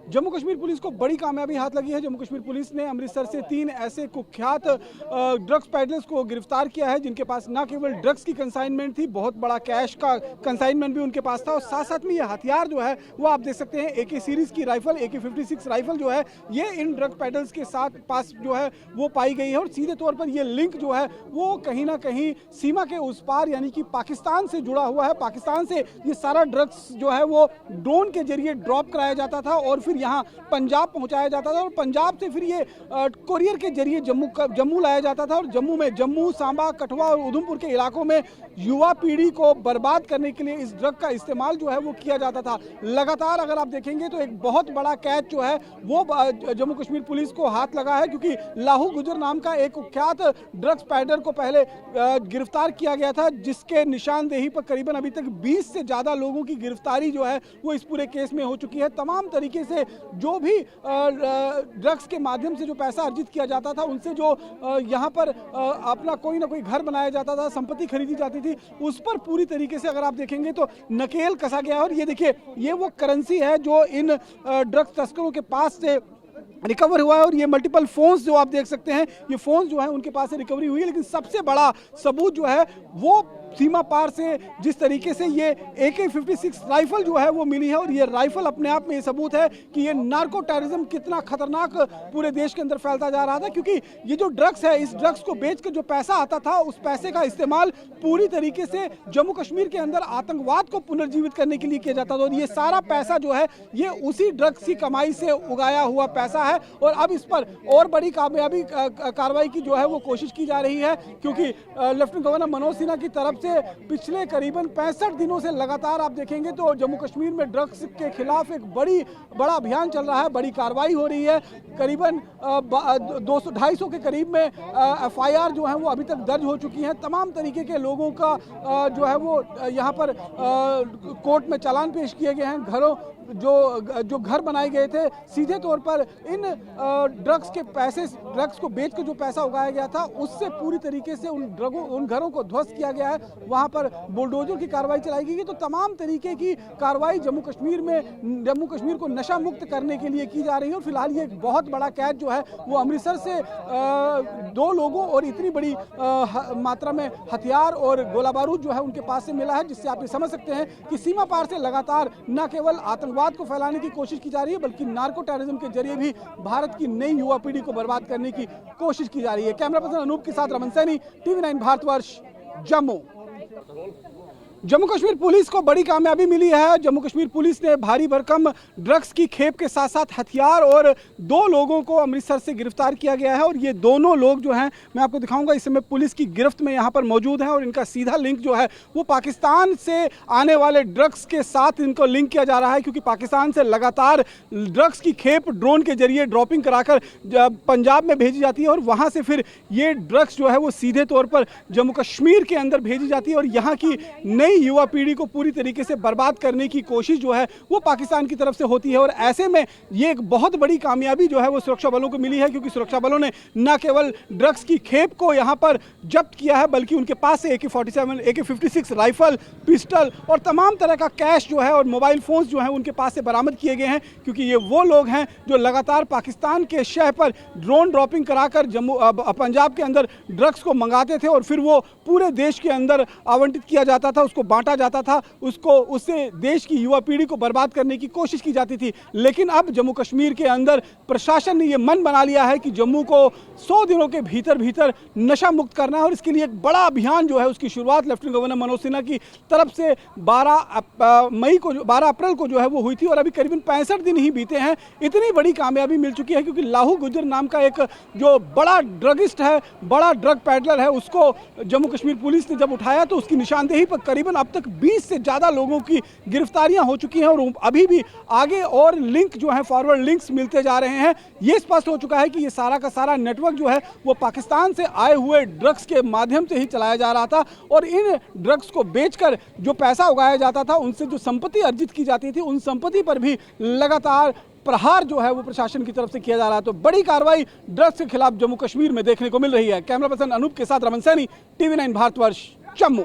Jammu Kashmir police को बड़ी कामयाबी हाथ लगी है। जम्मू कश्मीर पुलिस ने अमृतसर से 3 ऐसे कुख्यात ड्रग्स पैडलर्स को गिरफ्तार किया है जिनके पास न केवल ड्रग्स की कंसाइनमेंट थी, बहुत बड़ा कैश का कंसाइनमेंट भी उनके पास था और साथ साथ में ये हथियार जो है वो आप देख सकते हैं AK सीरीज की राइफल, AK-56 राइफल जो है ये इन ड्रग पैडलर्स के साथ पास जो है वो पाई गई है और सीधे तौर पर ये लिंक जो है वो कहीं ना कहीं सीमा के उस पार यानी कि पाकिस्तान से जुड़ा हुआ है। पाकिस्तान से ये सारा ड्रग्स जो है वो ड्रोन के जरिए ड्रॉप कराया जाता था और फिर यहाँ पंजाब पहुंचाया जाता था और पंजाब से फिर ये कोरियर के जरिए जम्मू लाया जाता था और जम्मू में जम्मू, सांबा, कठुआ और उधमपुर के इलाकों में युवा पीढ़ी को बर्बाद करने के लिए इस ड्रग का इस्तेमाल जो है वो किया जाता था। लगातार अगर आप देखेंगे तो एक बहुत बड़ा कैच जो है वो जम्मू कश्मीर पुलिस को हाथ लगा है क्योंकि लाहू गुजर नाम का एक कुख्यात ड्रग्स पैडलर को पहले गिरफ्तार किया गया था जिसके निशानदेही पर करीबन अभी तक 20 से ज़्यादा लोगों की गिरफ्तारी जो है वो इस पूरे केस में हो चुकी है। तमाम तरीके से जो भी ड्रग्स के माध्यम से जो पैसा अर्जित किया जाता था, उनसे जो यहाँ पर अपना कोई ना कोई घर बनाया जाता था, संपत्ति खरीदी जाती थी, उस पर पूरी तरीके से अगर आप देखेंगे तो नकेल कसा गया है। और ये देखिए ये वो करेंसी है जो इन ड्रग्स तस्करों के पास से रिकवर हुआ है और ये मल्टीपल फोन्स जो आप देख सकते हैं ये फोन्स जो है उनके पास से रिकवरी हुई है। लेकिन सबसे बड़ा सबूत जो है वो सीमा पार से जिस तरीके से ये AK-56 राइफल जो है वो मिली है और ये राइफल अपने आप में ये सबूत है कि ये नार्को टेररिज्म कितना खतरनाक पूरे देश के अंदर फैलता जा रहा था क्योंकि ये जो ड्रग्स है, इस ड्रग्स को बेचकर जो पैसा आता था उस पैसे का इस्तेमाल पूरी तरीके से जम्मू कश्मीर के अंदर आतंकवाद को पुनर्जीवित करने के लिए किया जाता था और ये सारा पैसा जो है ये उसी ड्रग्स की कमाई से उगाया हुआ पैसा है। और अब इस पर और बड़ी कामयाबी कार्रवाई की जो है वो कोशिश की जा रही है क्योंकि लेफ्टिनेंट गवर्नर मनोज सिन्हा की तरफ से पिछले करीबन 65 दिनों से लगातार आप देखेंगे तो जम्मू कश्मीर में ड्रग्स के खिलाफ एक बड़ा अभियान चल रहा है, बड़ी कार्रवाई हो रही है। करीबन 200-250 के करीब में FIR जो है वो अभी तक दर्ज हो चुकी हैं। तमाम तरीके के लोगों का जो है वो यहाँ पर कोर्ट में चालान पेश किए गए हैं। घरों जो घर बनाए गए थे सीधे तौर पर इन ड्रग्स के पैसे, ड्रग्स को बेचकर जो पैसा उगाया गया था उससे पूरी तरीके से उन घरों को ध्वस्त किया गया है। वहां पर बुलडोजर की कार्रवाई चलाई गई। तो तमाम तरीके की कार्रवाई जम्मू कश्मीर को नशा मुक्त करने के लिए की जा रही है और फिलहाल ये एक बहुत बड़ा कैच जो है वो अमृतसर से 2 लोगों और इतनी बड़ी मात्रा में हथियार और गोला बारूद जो है उनके पास से मिला है, जिससे आप ये समझ सकते हैं कि सीमा पार से लगातार न केवल आतंकवाद को फैलाने की कोशिश की जा रही है बल्कि नार्को टेररिज्म के जरिए भी भारत की नई युवा पीढ़ी को बर्बाद करने की कोशिश की जा रही है। कैमरा पर्सन अनूप के साथ रमन सैनी, TV9 भारतवर्ष, जम्मू। जम्मू कश्मीर पुलिस को बड़ी कामयाबी मिली है। जम्मू कश्मीर पुलिस ने भारी भरकम ड्रग्स की खेप के साथ साथ हथियार और 2 लोगों को अमृतसर से गिरफ्तार किया गया है और ये दोनों लोग जो हैं मैं आपको दिखाऊंगा इस समय पुलिस की गिरफ्त में यहाँ पर मौजूद हैं और इनका सीधा लिंक जो है वो पाकिस्तान से आने वाले ड्रग्स के साथ इनको लिंक किया जा रहा है क्योंकि पाकिस्तान से लगातार ड्रग्स की खेप ड्रोन के जरिए ड्रॉपिंग कराकर पंजाब में भेजी जाती है और वहाँ से फिर ये ड्रग्स जो है वो सीधे तौर पर जम्मू कश्मीर के अंदर भेजी जाती है और यहाँ की नई युवा पीढ़ी को पूरी तरीके से बर्बाद करने की कोशिश जो है वो पाकिस्तान की तरफ से होती है। और ऐसे में ये एक बहुत बड़ी कामयाबी जो है वो सुरक्षा बलों को मिली है क्योंकि सुरक्षा बलों ने न केवल ड्रग्स की खेप को यहाँ पर जब्त किया है बल्कि उनके पास से AK-47, AK-56 राइफल, पिस्टल और तमाम तरह का कैश जो है और मोबाइल फोन्स जो है उनके पास से बरामद किए गए हैं क्योंकि ये वो लोग हैं जो लगातार पाकिस्तान के शहर पर ड्रोन ड्रॉपिंग कराकर पंजाब के अंदर ड्रग्स को मंगाते थे और फिर वो पूरे देश के अंदर आवंटित किया जाता था, उसको बांटा जाता था, उससे देश की युवा पीढ़ी को बर्बाद करने की कोशिश की जाती थी। लेकिन अब जम्मू कश्मीर के अंदर प्रशासन ने यह मन बना लिया है कि जम्मू को 100 दिनों के भीतर नशा मुक्त करना है और इसके लिए एक बड़ा अभियान जो है उसकी शुरुआत लेफ्टिनेंट गवर्नर मनोज सिन्हा की तरफ से 12 अप्रैल को जो है वो हुई थी और अभी करीबन 65 दिन ही बीते हैं। इतनी बड़ी कामयाबी मिल चुकी है क्योंकि लाहू गुजर नाम का एक जो बड़ा ड्रगिस्ट है, बड़ा ड्रग पैडलर है, उसको जम्मू कश्मीर पुलिस ने जब उठाया तो उसकी निशानदेही पर करीबन अब तक 20 से ज़्यादा लोगों की गिरफ्तारियां हो चुकी हैं और अभी भी आगे और लिंक जो है फॉरवर्ड लिंक्स मिलते जा रहे हैं। ये स्पष्ट हो चुका है कि ये सारा का सारा नेटवर्क जो है वो पाकिस्तान से आए हुए ड्रग्स के माध्यम से ही चलाया जा रहा था और इन ड्रग्स को बेचकर जो पैसा उगाया जाता था, उनसे जो संपत्ति अर्जित की जाती थी, उन संपत्ति पर भी लगातार प्रहार जो है वो प्रशासन की तरफ से किया जा रहा है। तो बड़ी कार्रवाई ड्रग्स के खिलाफ जम्मू कश्मीर में देखने को मिल रही है। कैमरा पर्सन अनूप के साथ रमन सैनी, TV9 भारतवर्ष, जम्मू।